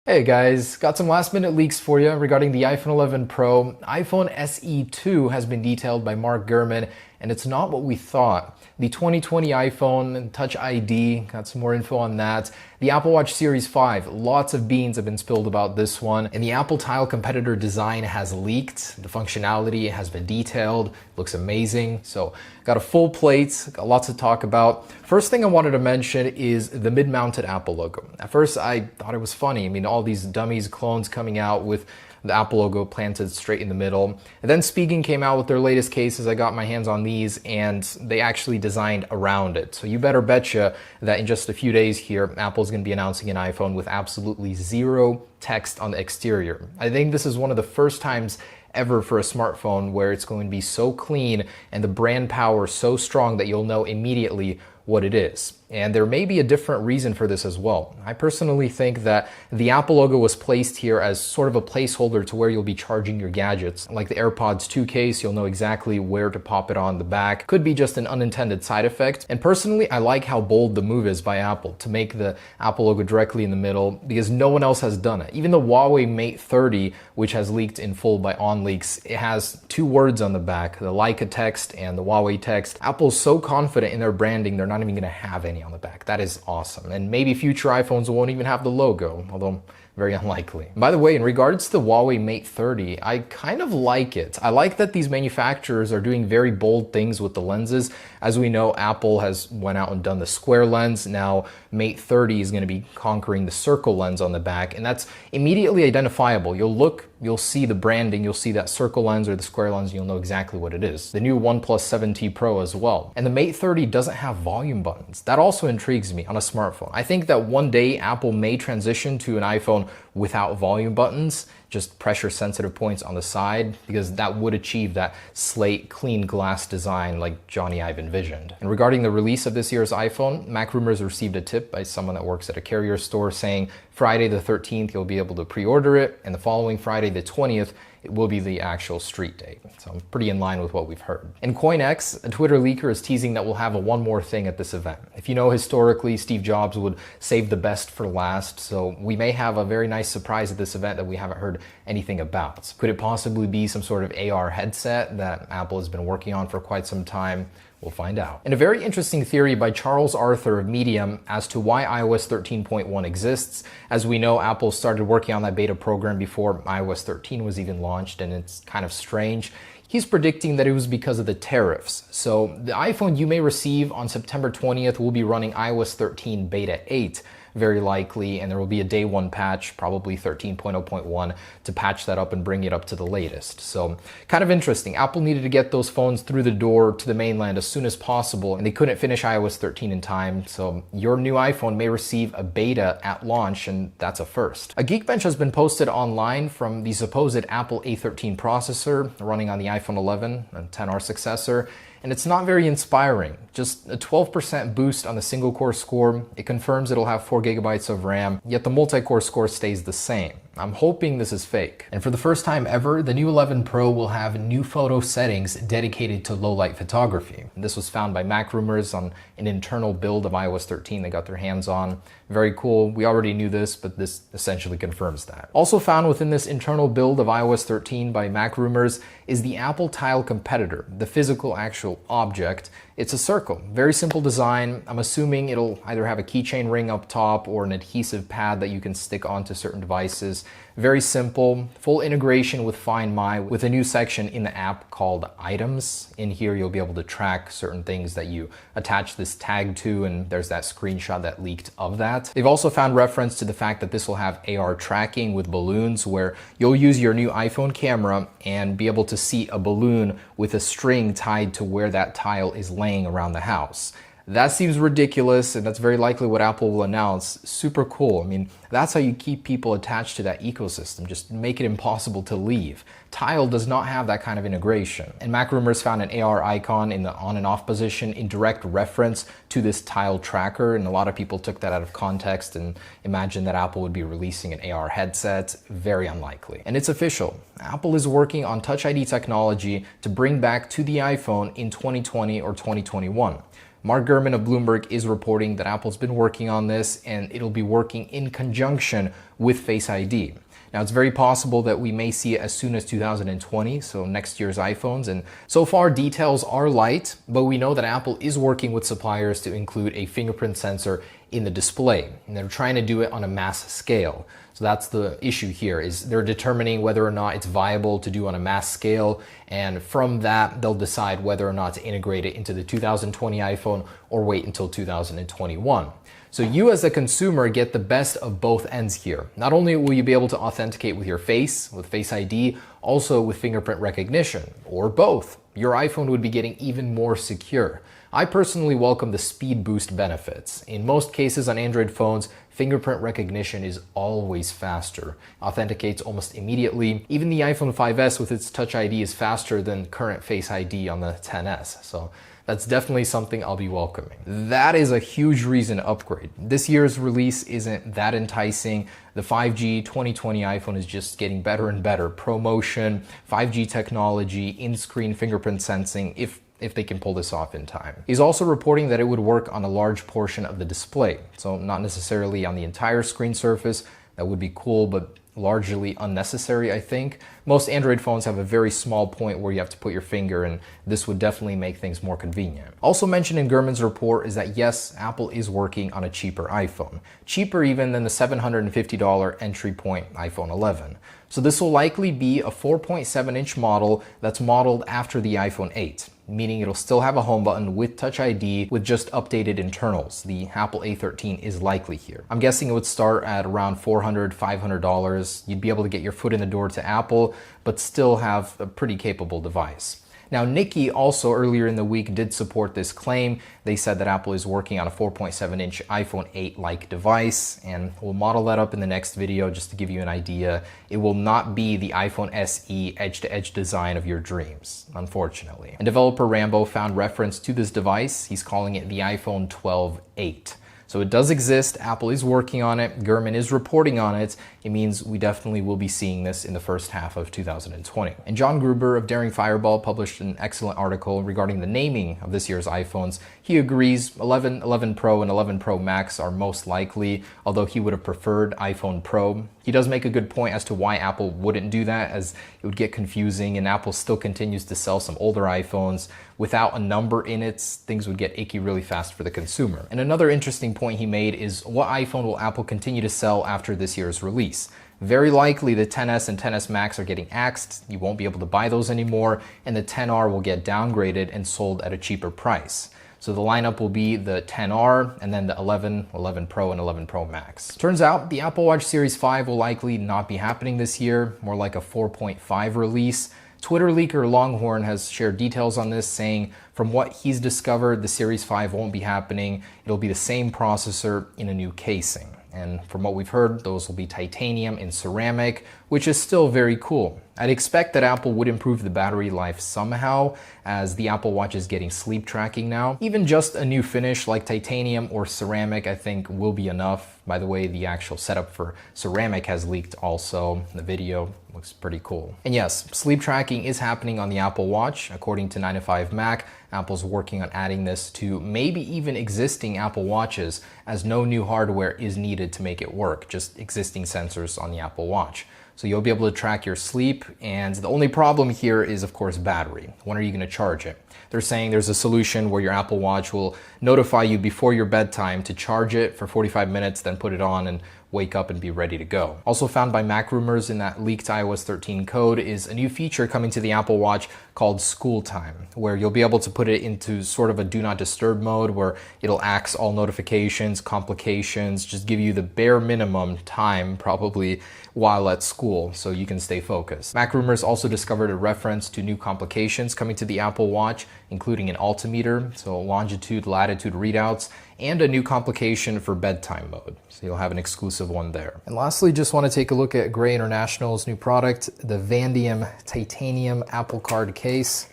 Hey guys, got some last minute leaks for you regarding the iPhone 11 Pro. iPhone SE 2 has been detailed by Mark Gurman, and it's not what we thought. The 2020 iPhone, Touch ID, got some more info on that. The Apple Watch Series 5, lots of beans have been spilled about this one. And the Apple Tile competitor design has leaked. The functionality has been detailed, looks amazing. So got a full plate, got lots to talk about. First thing I wanted to mention is the mid-mounted Apple logo. At first I thought it was funny. I mean, all these dummies, clones coming out with the Apple logo planted straight in the middle. And then Spigen came out with their latest cases. I got my hands on these and they actually designed around it. So you better betcha that in just a few days here, Apple's going to be announcing an iPhone with absolutely zero text on the exterior. I think this is one of the first times ever for a smartphone where it's going to be so clean and the brand power so strong that you'll know immediately what it is. And there may be a different reason for this as well. I personally think that the Apple logo was placed here as sort of a placeholder to where you'll be charging your gadgets. Like the AirPods 2 case, you'll know exactly where to pop it on the back. Could be just an unintended side effect. And personally, I like how bold the move is by Apple to make the Apple logo directly in the middle because no one else has done it. Even the Huawei Mate 30, which has leaked in full by OnLeaks, it has two words on the back, the Leica text and the Huawei text. Apple's so confident in their branding, they're not even going to have any on the back. That is awesome. And maybe future iPhones won't even have the logo, although very unlikely. By the way, in regards to the Huawei Mate 30, I kind of like it. I like that these manufacturers are doing very bold things with the lenses. As we know, Apple has went out and done the square lens. Now Mate 30 is going to be conquering the circle lens on the back, and that's immediately identifiable. You'll see the branding, you'll see that circle lens or the square lens, and you'll know exactly what it is. The new OnePlus 7T Pro as well. And the Mate 30 doesn't have volume buttons. That also intrigues me on a smartphone. I think that one day Apple may transition to an iPhone without volume buttons, just pressure sensitive points on the side, because that would achieve that slate clean glass design like Johnny Ive envisioned. And regarding the release of this year's iPhone, Mac Rumors received a tip by someone that works at a carrier store saying Friday the 13th you'll be able to pre-order it, and the following Friday the 20th it will be the actual street date. So I'm pretty in line with what we've heard. In CoinX, a Twitter leaker is teasing that we'll have a one more thing at this event. If you know, historically, Steve Jobs would save the best for last, so we may have a very nice surprise at this event that we haven't heard anything about. Could it possibly be some sort of AR headset that Apple has been working on for quite some time? We'll find out. And a very interesting theory by Charles Arthur of Medium as to why iOS 13.1 exists. As we know, Apple started working on that beta program before iOS 13 was even launched, and it's kind of strange. He's predicting that it was because of the tariffs. So the iPhone you may receive on September 20th will be running iOS 13 Beta 8. Very likely, and there will be a day one patch, probably 13.0.1, to patch that up and bring it up to the latest. So kind of interesting. Apple needed to get those phones through the door to the mainland as soon as possible, and they couldn't finish iOS 13 in time. So your new iPhone may receive a beta at launch, and that's a first. A Geekbench has been posted online from the supposed Apple A13 processor running on the iPhone 11, a 10R successor. And it's not very inspiring. Just a 12% boost on the single core score. It confirms it'll have 4 GB of RAM, yet the multi-core score stays the same. I'm hoping this is fake. And for the first time ever, the new 11 Pro will have new photo settings dedicated to low light photography. This was found by Mac Rumors on an internal build of iOS 13 they got their hands on. Very cool. We already knew this, but this essentially confirms that. Also found within this internal build of iOS 13 by Mac Rumors is the Apple Tile competitor, the physical actual object. It's a circle. Very simple design. I'm assuming it'll either have a keychain ring up top or an adhesive pad that you can stick onto certain devices. Very simple, full integration with Find My with a new section in the app called Items. In here, you'll be able to track certain things that you attach this tag to, and there's that screenshot that leaked of that. They've also found reference to the fact that this will have AR tracking with balloons, where you'll use your new iPhone camera and be able to see a balloon with a string tied to where that tile is laying around the house. That seems ridiculous, and that's very likely what Apple will announce. Super cool. I mean, that's how you keep people attached to that ecosystem. Just make it impossible to leave. Tile does not have that kind of integration. And Mac Rumors found an AR icon in the on and off position in direct reference to this Tile tracker, and a lot of people took that out of context and imagined that Apple would be releasing an AR headset. Very unlikely. And it's official. Apple is working on Touch ID technology to bring back to the iPhone in 2020 or 2021. Mark Gurman of Bloomberg is reporting that Apple's been working on this and it'll be working in conjunction with Face ID. Now, it's very possible that we may see it as soon as 2020, so next year's iPhones. And so far, details are light, but we know that Apple is working with suppliers to include a fingerprint sensor in the display. And they're trying to do it on a mass scale. So that's the issue here, is they're determining whether or not it's viable to do on a mass scale. And from that, they'll decide whether or not to integrate it into the 2020 iPhone or wait until 2021. So you as a consumer get the best of both ends here. Not only will you be able to authenticate with your face, with Face ID, also with fingerprint recognition, or both. Your iPhone would be getting even more secure. I personally welcome the speed boost benefits. In most cases on Android phones, fingerprint recognition is always faster, authenticates almost immediately. Even the iPhone 5S with its Touch ID is faster than current Face ID on the XS. So that's definitely something I'll be welcoming. That is a huge reason to upgrade. This year's release isn't that enticing. The 5G 2020 iPhone is just getting better and better. ProMotion, 5G technology, in-screen fingerprint sensing, if they can pull this off in time. He's also reporting that it would work on a large portion of the display. So not necessarily on the entire screen surface. That would be cool, but largely unnecessary, I think. Most Android phones have a very small point where you have to put your finger, and this would definitely make things more convenient. Also mentioned in Gurman's report is that yes, Apple is working on a cheaper iPhone. Cheaper even than the $750 entry point iPhone 11. So this will likely be a 4.7-inch model that's modeled after the iPhone 8. Meaning it'll still have a home button with Touch ID with just updated internals. The Apple A13 is likely here. I'm guessing it would start at around $400, $500. You'd be able to get your foot in the door to Apple, but still have a pretty capable device. Now, Nikki also earlier in the week did support this claim. They said that Apple is working on a 4.7-inch iPhone 8-like device, and we'll model that up in the next video just to give you an idea. It will not be the iPhone SE edge-to-edge design of your dreams, unfortunately. And developer Rambo found reference to this device. He's calling it the iPhone 12-8. So it does exist. Apple is working on it. Gurman is reporting on it. It means we definitely will be seeing this in the first half of 2020. And John Gruber of Daring Fireball published an excellent article regarding the naming of this year's iPhones. He agrees 11, 11 Pro, and 11 Pro Max are most likely, although he would have preferred iPhone Pro. He does make a good point as to why Apple wouldn't do that, as it would get confusing, and Apple still continues to sell some older iPhones. Without a number in it, things would get icky really fast for the consumer. And another interesting point he made is, what iPhone will Apple continue to sell after this year's release? Very likely the XS and XS Max are getting axed. You won't be able to buy those anymore, and the XR will get downgraded and sold at a cheaper price. So the lineup will be the XR and then the 11, 11 Pro, and 11 Pro Max. Turns out the Apple Watch Series 5 will likely not be happening this year, more like a 4.5 release. Twitter leaker Longhorn has shared details on this, saying from what he's discovered, the Series 5 won't be happening. It'll be the same processor in a new casing. And from what we've heard, those will be titanium and ceramic, which is still very cool. I'd expect that Apple would improve the battery life somehow, as the Apple Watch is getting sleep tracking now. Even just a new finish like titanium or ceramic, I think, will be enough. By the way, the actual setup for ceramic has leaked also. The video looks pretty cool. And yes, sleep tracking is happening on the Apple Watch. According to 9to5Mac, Apple's working on adding this to maybe even existing Apple Watches, as no new hardware is needed to make it work, just existing sensors on the Apple Watch. So you'll be able to track your sleep, and the only problem here is, of course, battery. When are you going to charge it? They're saying there's a solution where your Apple Watch will notify you before your bedtime to charge it for 45 minutes, then put it on and wake up and be ready to go. Also found by Mac Rumors in that leaked iOS 13 code is a new feature coming to the Apple Watch called School Time, where you'll be able to put it into sort of a do not disturb mode where it'll axe all notifications, complications, just give you the bare minimum time probably while at school so you can stay focused. Mac Rumors also discovered a reference to new complications coming to the Apple Watch, including an altimeter, so longitude, latitude readouts, and a new complication for bedtime mode. So you'll have an exclusive one there. And lastly, just want to take a look at Gray International's new product, the Vandium Titanium Apple Card case.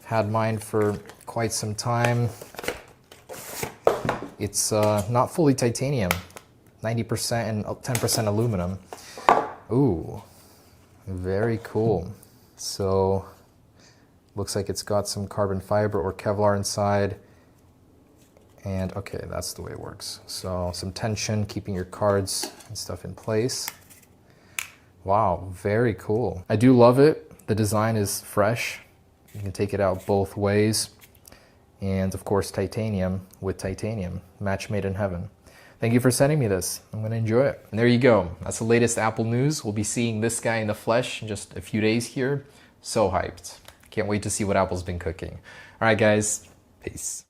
Had mine for quite some time. It's not fully titanium, 90% and 10% aluminum. Ooh, very cool. So looks like it's got some carbon fiber or Kevlar inside. And okay, that's the way it works. So some tension, keeping your cards and stuff in place. Wow, very cool. I do love it. The design is fresh. You can take it out both ways. And of course, titanium with titanium. Match made in heaven. Thank you for sending me this. I'm going to enjoy it. And there you go. That's the latest Apple news. We'll be seeing this guy in the flesh in just a few days here. So hyped. Can't wait to see what Apple's been cooking. All right, guys. Peace.